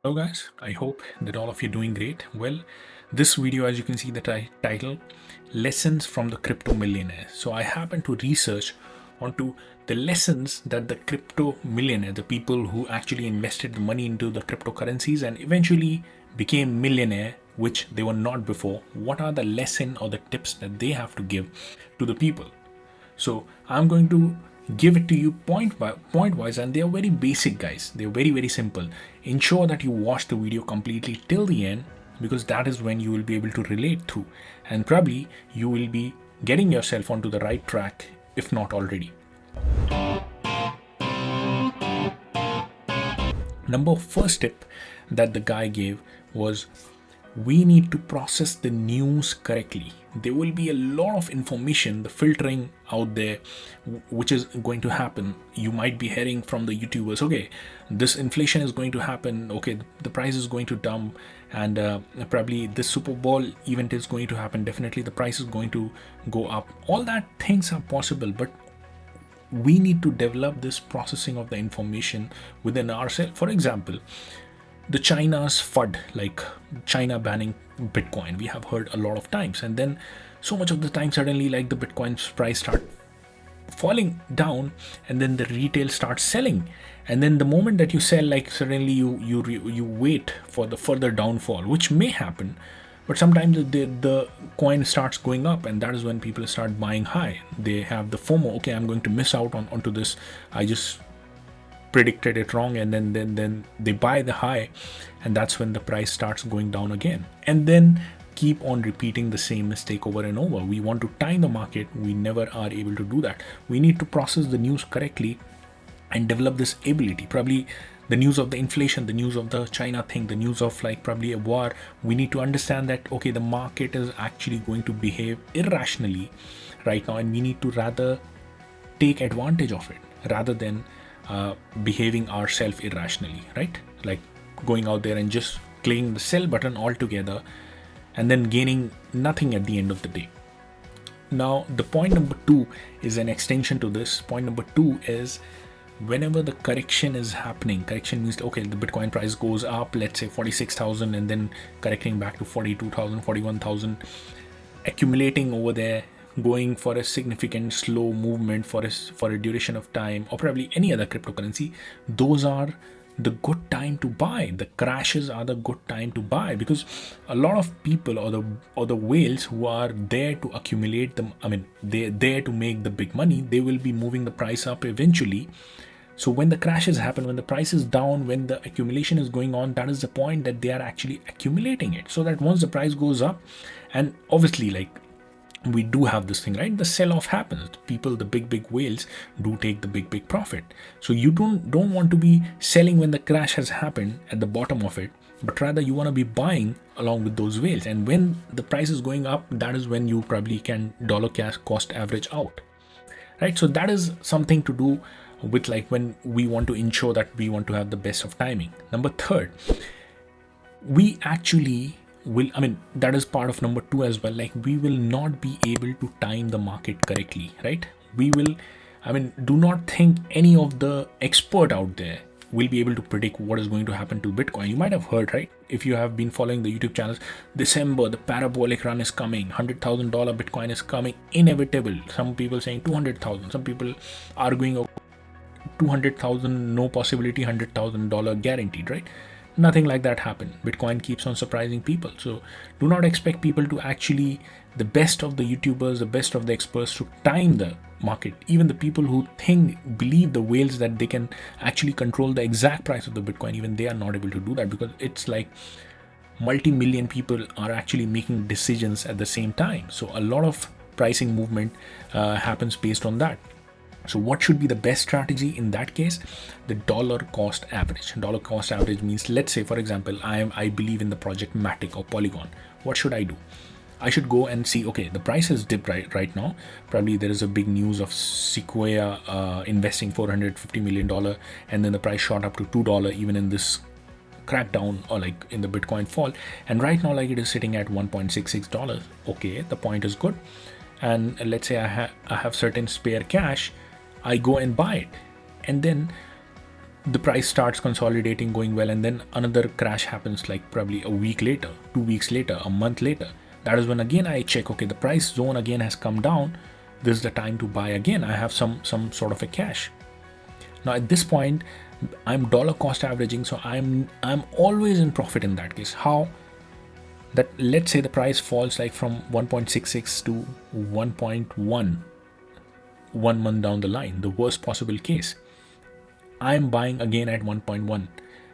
Hello guys, I hope that all of you are doing great. Well, this video, as you can see the title, Lessons from the Crypto Millionaire. So I happen to research onto the lessons that the crypto millionaire, the people who actually invested the money into the cryptocurrencies and eventually became millionaire, which they were not before, what are the lesson or the tips that they have to give to the people? So I'm going to give it to you point by point wise, and they are very basic, guys. They're very simple. Ensure that you watch the video completely till the end, because that is when you will be able to relate to, and probably you will be getting yourself onto the right track, if not already. Number first tip that the guy gave was, we need to process the news correctly. There will be a lot of information, the filtering out there, which is going to happen. You might be hearing from the YouTubers, okay, this inflation is going to happen, okay, the price is going to dump, and probably this Super Bowl event is going to happen, definitely the price is going to go up. All that things are possible, but we need to develop this processing of the information within ourselves. For example, the China's FUD, like China banning Bitcoin, we have heard a lot of times, and then so much of the time suddenly like the Bitcoin's price start falling down, and then the retail starts selling, and then the moment that you sell, like suddenly you wait for the further downfall, which may happen. But sometimes the coin starts going up, and that is when people start buying high. They have the FOMO, okay, I'm going to miss out onto this, I just predicted it wrong, and then they buy the high, and that's when the price starts going down again, and then keep on repeating the same mistake over and over. We want to time the market, we never are able to do that. We need to process the news correctly and develop this ability. Probably the news of the inflation, the news of the China thing, the news of like probably a war, we need to understand that okay, the market is actually going to behave irrationally right now, and we need to rather take advantage of it rather than behaving ourselves irrationally, right? Like going out there and just clicking the sell button altogether and then gaining nothing at the end of the day. Now, the point number two is an extension to this. Point number two is, whenever the correction is happening, correction means okay, the Bitcoin price goes up, let's say 46,000, and then correcting back to 42,000, 41,000, accumulating over there, going for a significant slow movement for a duration of time, or probably any other cryptocurrency, those are the good time to buy. The crashes are the good time to buy, because a lot of people or the whales who are there to accumulate them, I mean they're there to make the big money, they will be moving the price up eventually. So when the crashes happen, when the price is down, when the accumulation is going on, that is the point that they are actually accumulating it, so that once the price goes up, and obviously like we do have this thing, right? The sell-off happens. People, the big whales, do take the big profit. So you don't want to be selling when the crash has happened at the bottom of it, but rather you want to be buying along with those whales. And when the price is going up, that is when you probably can dollar cash cost average out, right? So that is something to do with like when we want to ensure that we want to have the best of timing. Number third, we actually will, I mean that is part of number two as well, like we will not be able to time the market correctly, right? We will, I mean, do not think any of the expert out there will be able to predict what is going to happen to Bitcoin. You might have heard, right? If you have been following the YouTube channels, December, the parabolic run is coming, $100,000 Bitcoin is coming, inevitable. Some people saying 200,000, some people arguing 200,000 no possibility, $100,000 guaranteed, right? Nothing like that happened. Bitcoin keeps on surprising people. So do not expect people to actually, the best of the YouTubers, the best of the experts, to time the market. Even the people who believe the whales that they can actually control the exact price of the Bitcoin, even they are not able to do that, because it's like multi-million people are actually making decisions at the same time. So a lot of pricing movement happens based on that. So what should be the best strategy in that case? The dollar cost average. Dollar cost average means, let's say for example, I believe in the project Matic or Polygon. What should I do? I should go and see, okay, the price has dipped right now. Probably there is a big news of Sequoia investing $450 million, and then the price shot up to $2 even in this crackdown or like in the Bitcoin fall. And right now, like it is sitting at $1.66. Okay, the point is good. And let's say I have certain spare cash, I go and buy it, and then the price starts consolidating, going well, and then another crash happens, like probably a week later, 2 weeks later, a month later. That is when again I check, okay, the price zone again has come down. This is the time to buy again. I have some sort of a cash. Now at this point, I'm dollar cost averaging, so I'm always in profit in that case. How? That let's say the price falls like from 1.66 to 1.1 1 month down the line, the worst possible case. I'm buying again at 1.1.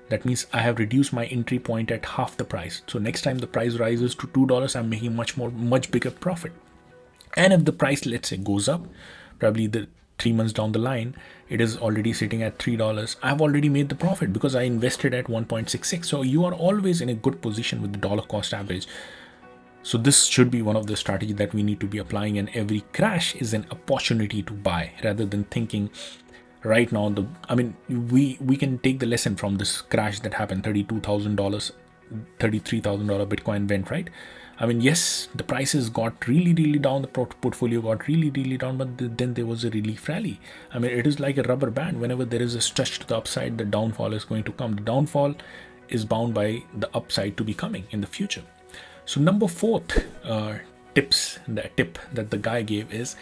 That means I have reduced my entry point at half the price. So next time the price rises to $2, I'm making much bigger profit. And if the price, let's say, goes up, probably the 3 months down the line, it is already sitting at $3. I've already made the profit because I invested at 1.66. So you are always in a good position with the dollar cost average. So this should be one of the strategies that we need to be applying, and every crash is an opportunity to buy rather than thinking right now. We can take the lesson from this crash that happened. $32,000, $33,000 Bitcoin went, right? Yes, the prices got really down, the portfolio got really down, but then there was a relief rally. It is like a rubber band. Whenever there is a stretch to the upside, the downfall is going to come. The downfall is bound by the upside to be coming in the future. So number fourth tip that the guy gave is,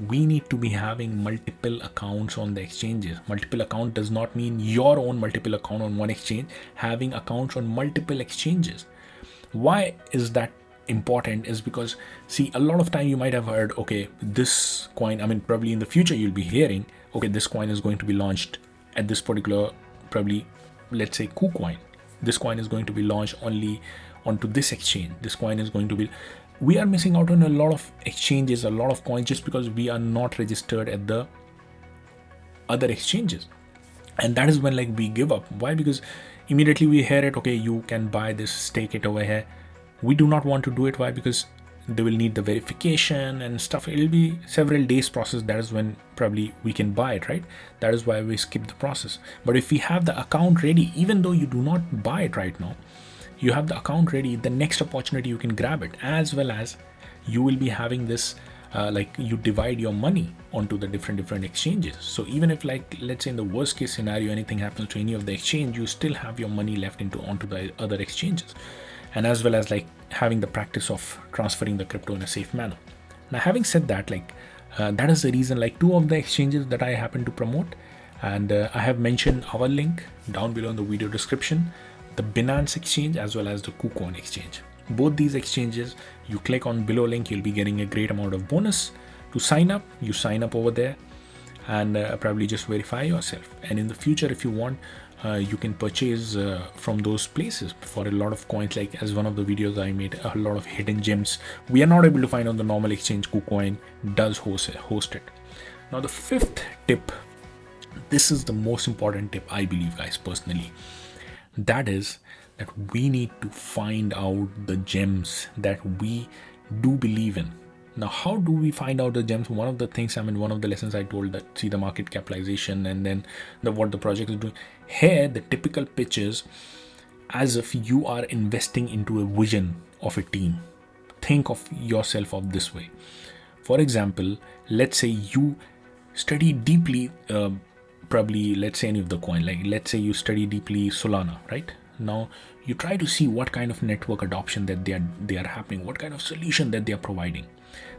we need to be having multiple accounts on the exchanges. Multiple account does not mean your own multiple account on one exchange, having accounts on multiple exchanges. Why is that important? Is because, see, a lot of time you might have heard, okay, this coin, probably in the future you'll be hearing, okay, this coin is going to be launched at this particular, probably, let's say, KuCoin. This coin is going to be launched only onto this exchange. This coin is going to be, we are missing out on a lot of exchanges, a lot of coins, just because we are not registered at the other exchanges. And that is when we give up. Why? Because immediately we hear it, okay, you can buy this, stake it over here. We do not want to do it. Why? Because they will need the verification and stuff. It will be several days process. That is when probably we can buy it, right? That is why we skip the process. But if we have the account ready, even though you do not buy it right now, you have the account ready, the next opportunity you can grab it, as well as you will be having this, you divide your money onto the different exchanges. So even if, let's say in the worst case scenario, anything happens to any of the exchange, you still have your money left onto the other exchanges. And as well as having the practice of transferring the crypto in a safe manner. Now, having said that, that is the reason, two of the exchanges that I happen to promote, and I have mentioned our link down below in the video description, the Binance exchange as well as the KuCoin exchange. Both these exchanges, you click on below link, you'll be getting a great amount of bonus. To sign up, you sign up over there and probably just verify yourself. And in the future, if you want, you can purchase from those places for a lot of coins. As one of the videos I made, a lot of hidden gems we are not able to find on the normal exchange. KuCoin does host it. Now the fifth tip, this is the most important tip, I believe, guys, personally. That is that we need to find out the gems that we do believe in. Now, how do we find out the gems? One of the things, one of the lessons I told, that see the market capitalization and then what the project is doing. Here, the typical pitch is as if you are investing into a vision of a team. Think of yourself of this way. For example, let's say you study deeply, probably, let's say any of the coin, let's say you study deeply Solana, right? Now you try to see what kind of network adoption that they are happening, what kind of solution that they are providing.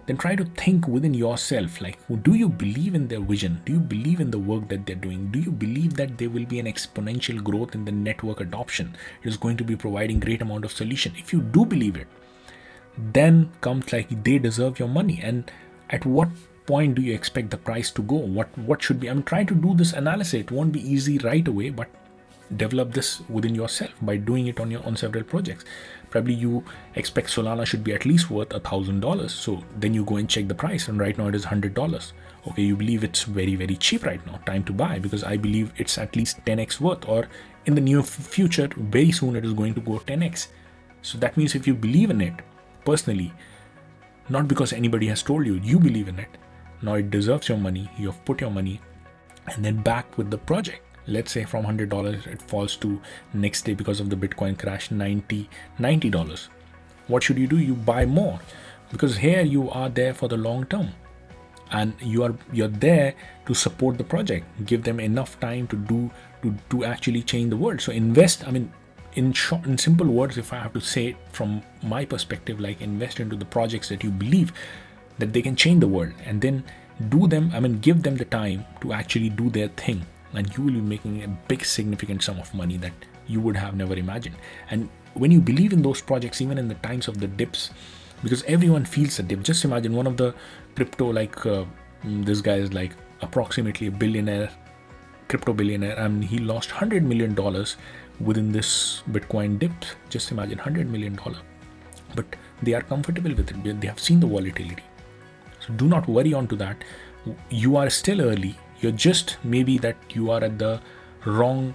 Then try to think within yourself, do you believe in their vision? Do you believe in the work that they're doing? Do you believe that there will be an exponential growth in the network adoption? It is going to be providing great amount of solution. If you do believe it, then comes they deserve your money. And at what point do you expect the price to go? What should be? Trying to do this analysis. It won't be easy right away, but develop this within yourself by doing it on several projects. Probably you expect Solana should be at least worth $1,000. So then you go and check the price, and right now it is $100. Okay, you believe it's very cheap right now. Time to buy, because I believe it's at least 10x worth, or in the near future, very soon it is going to go 10x. So that means if you believe in it personally, not because anybody has told you, you believe in it. Now it deserves your money. You have put your money, and then back with the project. Let's say from $100 it falls to next day because of the Bitcoin crash $90. What should you do? You buy more, because here you are there for the long term. and you're there to support the project. Give them enough time to actually change the world. So invest, I mean, in short, in simple words, if I have to say it from my perspective, like, invest into the projects that you believe that they can change the world, and then do them, I mean, give them the time to actually do their thing, and you will be making a big significant sum of money that you would have never imagined. And when you believe in those projects, even in the times of the dips, because everyone feels a dip. Just imagine one of the crypto, like this guy is like approximately a billionaire, crypto billionaire, and he lost $100 million within this Bitcoin dip. Just imagine $100 million, but they are comfortable with it. They have seen the volatility. So do not worry onto that. You are still early. You're just, maybe that you are at the wrong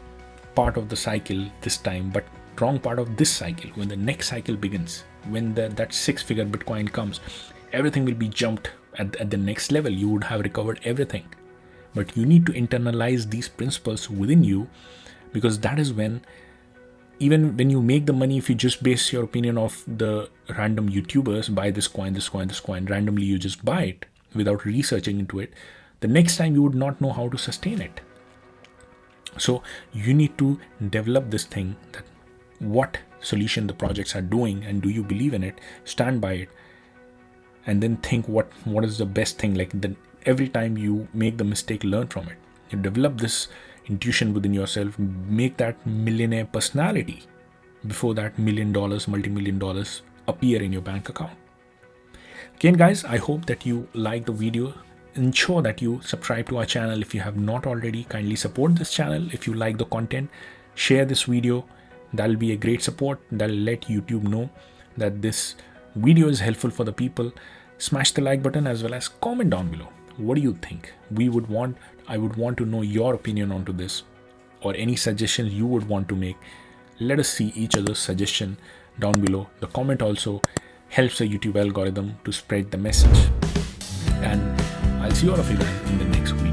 part of the cycle this time, but wrong part of this cycle. When the next cycle begins, when that 6-figure Bitcoin comes, everything will be jumped at the next level. You would have recovered everything. But you need to internalize these principles within you, because that is when, even when you make the money, if you just base your opinion of the random YouTubers, buy this coin, this coin, this coin, randomly you just buy it without researching into it, the next time you would not know how to sustain it. So you need to develop this thing, that what solution the projects are doing, and do you believe in it, stand by it, and then think what is the best thing. Like, then every time you make the mistake, learn from it. You develop this intuition within yourself, make that millionaire personality before that $1 million, multi-million dollars appear in your bank account. Again, guys, I hope that you like the video. Ensure that you subscribe to our channel if you have not already. Kindly support this channel. If you like the content, share this video. That'll be a great support. That'll let YouTube know that this video is helpful for the people. Smash the like button, as well as comment down below. What do you think? I would want to know your opinion onto this, or any suggestions you would want to make. Let us see each other's suggestion down below. The comment also helps the YouTube algorithm to spread the message. And I'll see all of you guys in the next video.